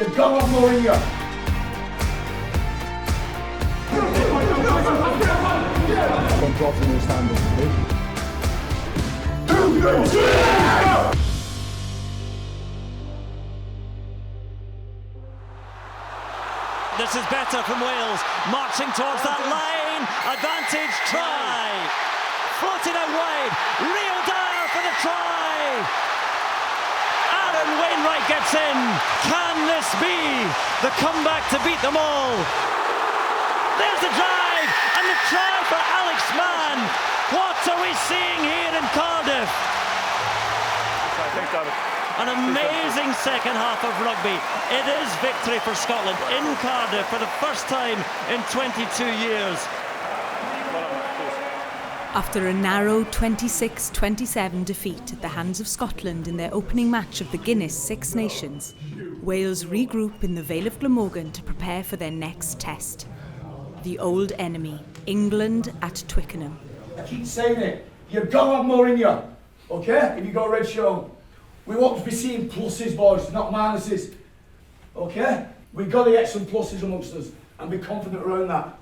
You've got to have more in you. Don't drop in the stand up, This is better from Wales, marching towards that line, advantage, try, floated out wide, Rio Dyer for the try, Aaron Wainwright gets in, can this be the comeback to beat them all? There's the drive, and the try for Alex Mann. What are we seeing here in Cardiff? An amazing second half of rugby. It is victory for Scotland in Cardiff for the first time in 22 years. After a narrow 26-27 defeat at the hands of Scotland in their opening match of the Guinness Six Nations, Wales regroup in the Vale of Glamorgan to prepare for their next test. The old enemy, England at Twickenham. I keep saying it, you've got to have more in you, okay? If you've got a red show. We want to be seeing pluses, boys, not minuses, okay? We've got to get some pluses amongst us and be confident around that.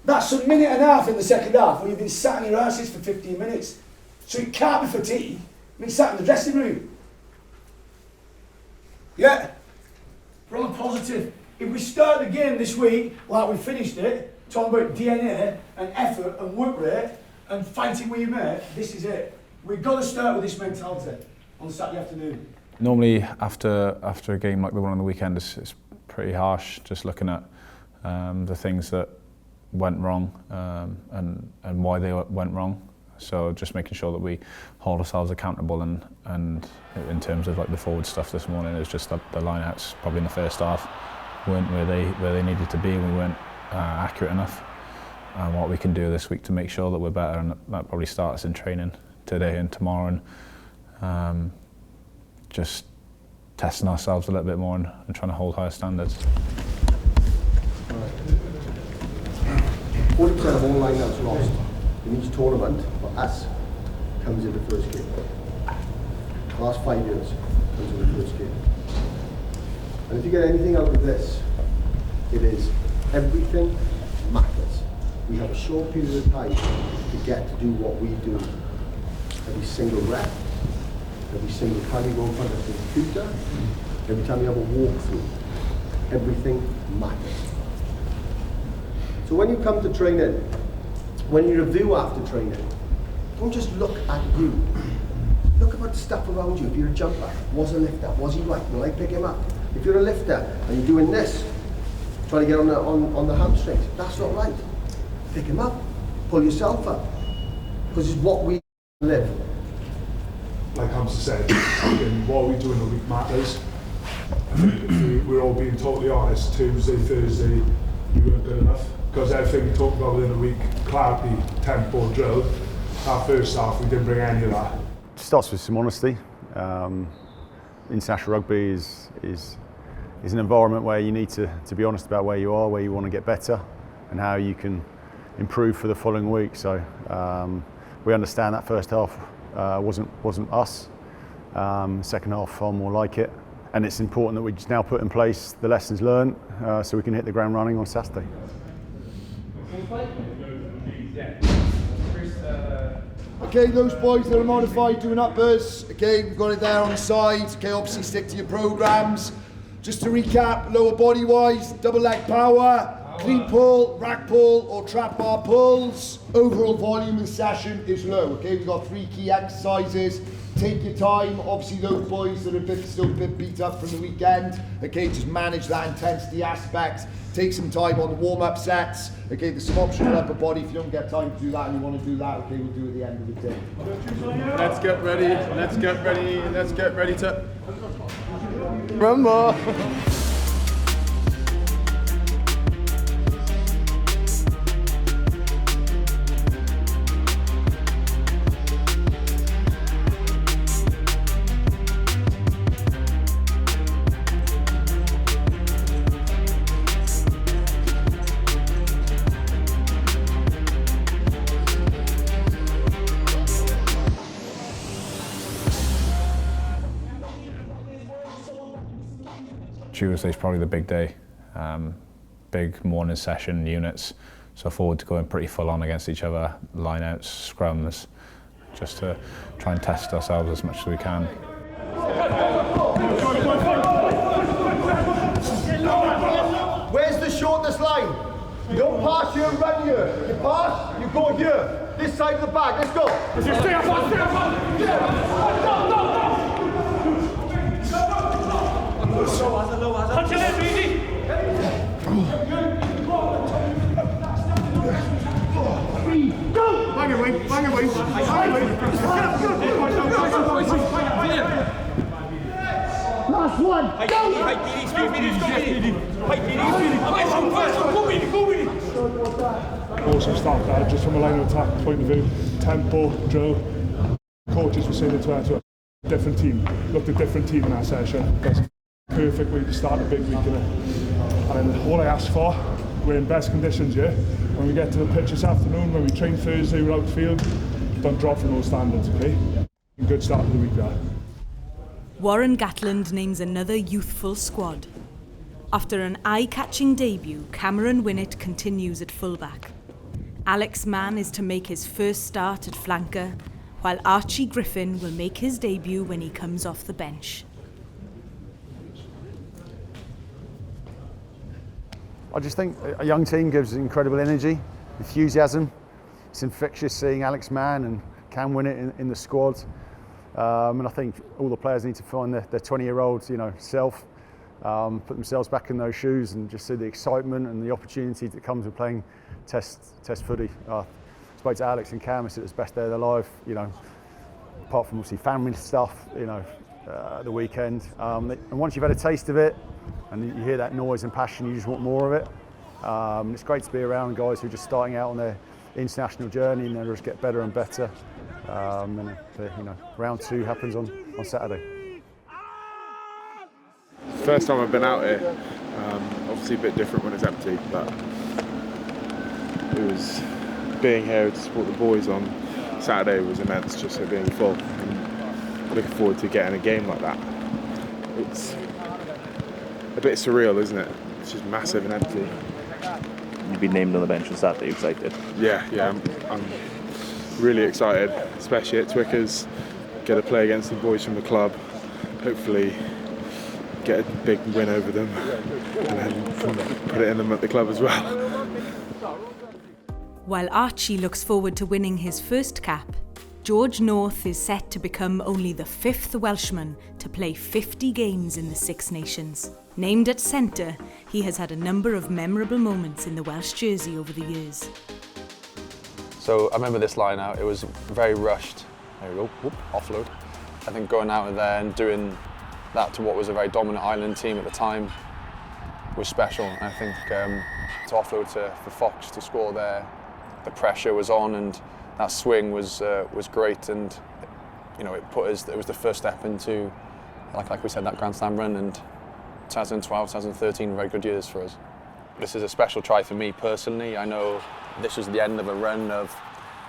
That's a minute and a half in the second half where you've been sat in your asses for 15 minutes. So you can't be fatigued. You've been sat in the dressing room. Yeah? We're on the positive. If we start the game this week, like we finished it, talking about DNA and effort and work rate and fighting with your mate, this is it. We've got to start with this mentality on Saturday afternoon. Normally after a game like the one on the weekend, it's pretty harsh, just looking at the things that went wrong and why they went wrong. So just making sure that we hold ourselves accountable, and in terms of like the forward stuff this morning, it was just that the lineouts probably in the first half weren't where they needed to be, and we weren't accurate enough. And what we can do this week to make sure that we're better, and that probably starts in training today and tomorrow, and just testing ourselves a little bit more and trying to hold higher standards. 40% of all lineouts lost in each tournament for us comes in the first game. The last 5 years comes in the first game. And if you get anything out of this, it is everything matters. We have a short period of time to get to do what we do. Every single rep, every single time we go in front of the computer, every time we have a walkthrough, everything matters. So when you come to training, when you review after training, don't just look at you. Look at the stuff around you. If you're a jumper, was a lifter, was he right? Will I pick him up? If you're a lifter and you're doing this, trying to get on the hamstrings, that's not right. Pick him up, pull yourself up, because it's what we live. Like Hamza said, what we do in the week matters. I think if we're all being totally honest, Tuesday, Thursday, we weren't good enough. Because everything we talked about within a week, clarity, tempo, drill, our first half, we didn't bring any of that. It starts with some honesty. International rugby is an environment where you need to be honest about where you are, where you want to get better, and how you can improve for the following week. So we understand that first half wasn't us. Second half far more like it, and it's important that we just now put in place the lessons learned so we can hit the ground running on Saturday. Okay, those boys that are modified doing uppers, okay, we've got it there on the side. Okay, obviously stick to your programs. Just to recap, lower body wise, double leg power, clean pull, rack pull or trap bar pulls. Overall volume in session is low, okay, we've got 3 key exercises. Take your time, obviously those boys that are still a bit beat up from the weekend, okay, just manage that intensity aspect. Take some time on the warm-up sets. Okay, there's some optional upper body if you don't get time to do that and you want to do that, okay, we'll do it at the end of the day. Let's get ready to rumble. Tuesday's probably the big day. Big morning session units, so forward to going pretty full on against each other, line-outs, scrums, just to try and test ourselves as much as we can. Where's the shortest line? You don't pass here and run here. You pass, you go here. This side of the bag, let's go. Stay up, stay Bang away, bang away, bang away. Last one, Awesome start there, just from a line of attack point of view, tempo, drill. Coaches were saying it to us, different team, looked a different team in that session. That's a perfect way to start a big week in it. And all I ask for, we're in best conditions here. When we get to the pitch this afternoon, when we train Thursday, we're outfield, don't drop from those standards, okay? Good start of the week there. Warren Gatland names another youthful squad. After an eye-catching debut, Cameron Winnett continues at fullback. Alex Mann is to make his first start at flanker, while Archie Griffin will make his debut when he comes off the bench. I just think a young team gives incredible energy, enthusiasm. It's infectious seeing Alex Mann and Cam Winnett in the squad. And I think all the players need to find their 20-year-old, self, put themselves back in those shoes and just see the excitement and the opportunity that comes with playing test footy. I spoke to Alex and Cam, it's the best day of their life, apart from obviously family stuff, the weekend. And once you've had a taste of it and you hear that noise and passion, you just want more of it. It's great to be around guys who are just starting out on their international journey and they just get better and better. And round 2 happens on Saturday. First time I've been out here, obviously a bit different when it's empty, but it was being here to support the boys on Saturday was immense, just so being full. And looking forward to getting a game like that. It's a bit surreal, isn't it? It's just massive and empty. You've been named on the bench on Saturday, you excited? Yeah, I'm really excited, especially at Twickers. Get to play against the boys from the club. Hopefully get a big win over them and then put it in them at the club as well. While Archie looks forward to winning his first cap, George North is set to become only the 5th Welshman to play 50 games in the Six Nations. Named at centre, he has had a number of memorable moments in the Welsh jersey over the years. So I remember this line out, it was very rushed. There we go, whoop, offload. I think going out of there and doing that to what was a very dominant Ireland team at the time was special. And I think to offload for Fox to score there, the pressure was on and that swing was great, and it put us. It was the first step into, like we said, that Grand Slam run, and 2012, 2013, very good years for us. This is a special try for me personally. I know this was the end of a run of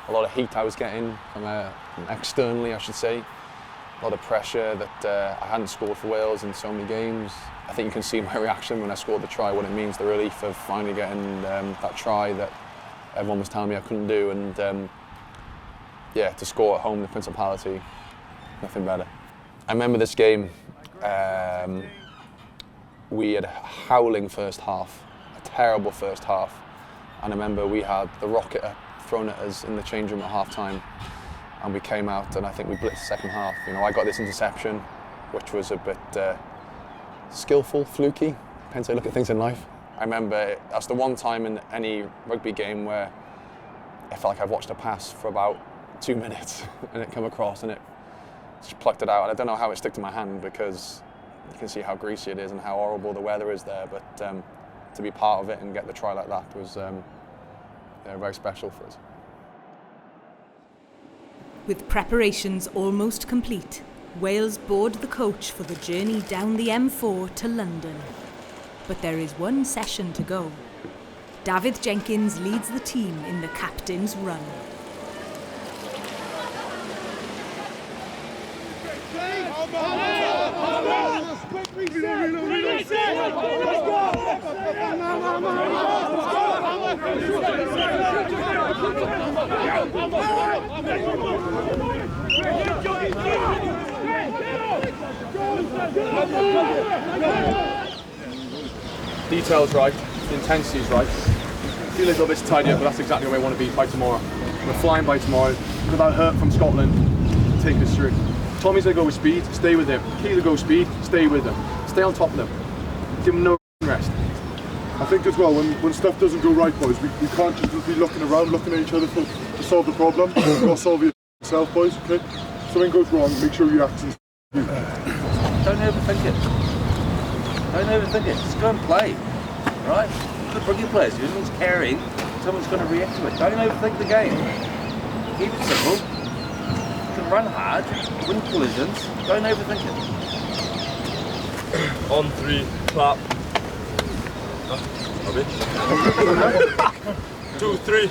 a lot of heat I was getting from externally, I should say. A lot of pressure that I hadn't scored for Wales in so many games. I think you can see my reaction when I scored the try, what it means, the relief of finally getting that try that everyone was telling me I couldn't do, and to score at home, the Principality, nothing better. I remember this game, we had a howling first half, a terrible first half, and I remember we had the rocket thrown at us in the change room at half time, and we came out and I think we blitzed the second half. I got this interception, which was a bit skillful, fluky, depends how you look at things in life. I remember that's the one time in any rugby game where I felt like I've watched a pass for about 2 minutes and it come across and it just plucked it out. And I don't know how it stuck to my hand because you can see how greasy it is and how horrible the weather is there, but to be part of it and get the try like that was very special for us. With preparations almost complete, Wales board the coach for the journey down the M4 to London. But there is one session to go. David Jenkins leads the team in the captain's run. Detail's right, the intensity's right. Feel a little bit tidier, but that's exactly where we want to be by tomorrow. We're flying by tomorrow. Without hurt from Scotland, take us through. Tommy's gonna go with speed, stay with him. Keely go speed, stay with them. Stay on top of them. Give them no rest. I think as well, when stuff doesn't go right, boys, we can't just be looking around, looking at each other to solve the problem. You've got to solve it yourself, boys, okay? If something goes wrong, make sure your actions you. Don't overthink it. Don't overthink it. Just go and play, right? The rugby players, if anyone's caring, someone's going to react to it. Don't overthink the game. Keep it simple. You can run hard, win collisions. Don't overthink it. On 3, clap. 2, 3.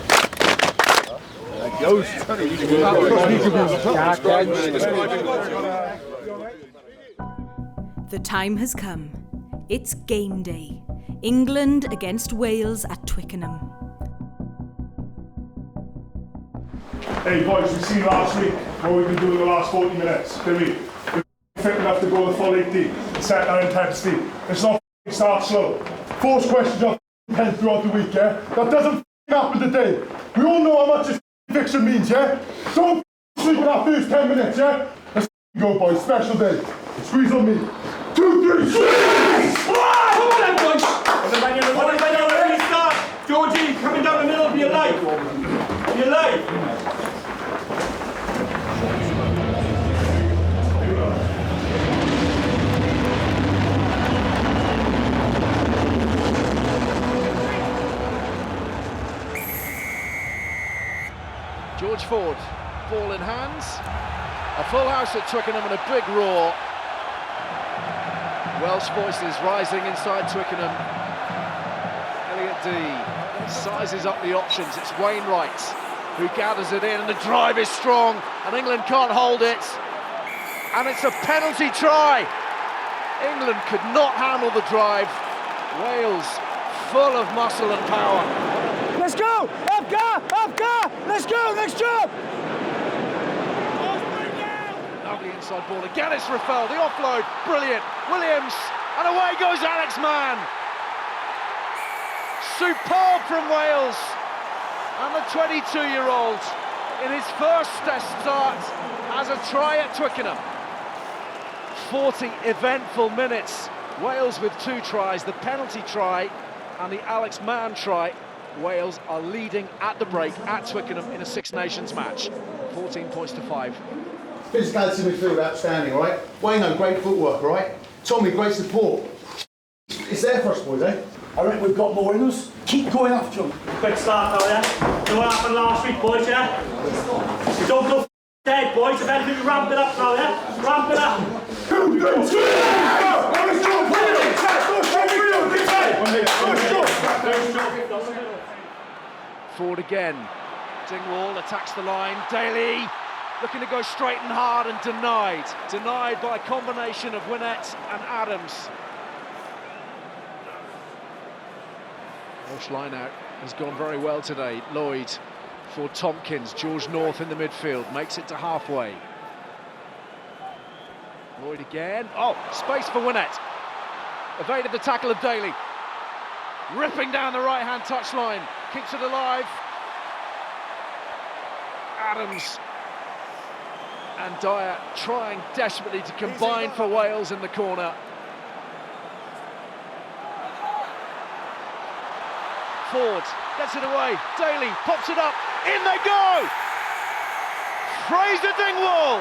The time has come. It's game day. England against Wales at Twickenham. Hey boys, we've seen last week what we've been doing the last 40 minutes, didn't we? We're fit enough to go the full 80 and set our intensity. It's not start slow. Force questions are 10 throughout the week, yeah? That doesn't happen today. We all know how much this fixture means, yeah? Don't sleep in that first 10 minutes, yeah? Let's go, boys. Special day. Squeeze on me. 2, 3, squeeze! Come on then, boys! When you're ready to start, Georgie, coming down the middle of your leg. Your leg. George Ford, ball in hands. A full house at Twickenham and a big roar. Welsh voices rising inside Twickenham. Elliot Dee sizes up the options. It's Wainwright who gathers it in, and the drive is strong, and England can't hold it. And it's a penalty try. England could not handle the drive. Wales full of muscle and power. Let's go! Afghan! Let's go! Next job! Lovely inside ball again. It's Rafael. The offload, brilliant. Williams, and away goes Alex Mann. Superb from Wales, and the 22-year-old in his first test start has a try at Twickenham. 40 eventful minutes. Wales with 2 tries, the penalty try and the Alex Mann try. Wales are leading at the break at Twickenham in a Six Nations match. 14 points to 5. Physicality midfield outstanding, right? Wayno, great footwork, right? Tommy, great support. It's there for us, boys, eh? I reckon we've got more in us. Keep going after them. Quick start now, yeah? You know what happened last week, boys, yeah? You don't go dead, boys. If anything, you ramp it up now, yeah? Ramp it up. 2, 3, Forward again. Dingwall attacks the line. Daly looking to go straight and hard and denied. Denied by a combination of Winnett and Adams. Welsh line-out has gone very well today. Lloyd for Tompkins. George North in the midfield. Makes it to halfway. Lloyd again. Oh, space for Winnett. Evaded the tackle of Daly. Ripping down the right-hand touchline. Keeps it alive. Adams and Dyer trying desperately to combine for Wales in the corner. Ford gets it away. Daly pops it up. In they go! Fraser Dingwall!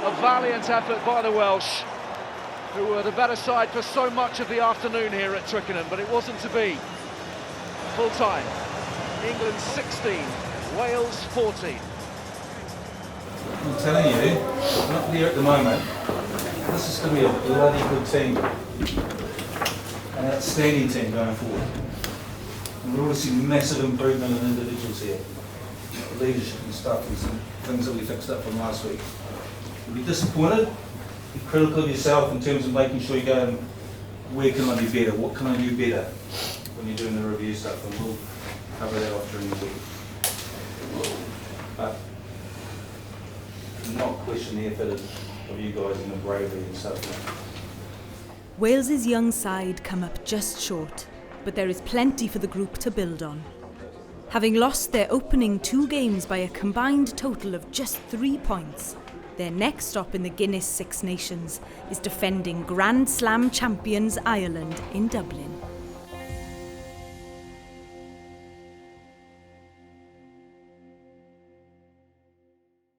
A valiant effort by the Welsh, who were the better side for so much of the afternoon here at Twickenham, but it wasn't to be. Full time. England 16, Wales 14. I'm telling you, not here at the moment, this is going to be a bloody good team. An outstanding team going forward. And we're already seeing massive improvement in individuals here. Leadership and stuff, and some things that we fixed up from last week. We'll be disappointed if critical of yourself in terms of making sure you're going, where can I be better? What can I do better when you're doing the review stuff? And we'll cover that off during the week. But not question the effort of you guys and the bravery and stuff. Wales's young side come up just short, but there is plenty for the group to build on. Having lost their opening 2 games by a combined total of just 3 points, their next stop in the Guinness Six Nations is defending Grand Slam champions Ireland in Dublin.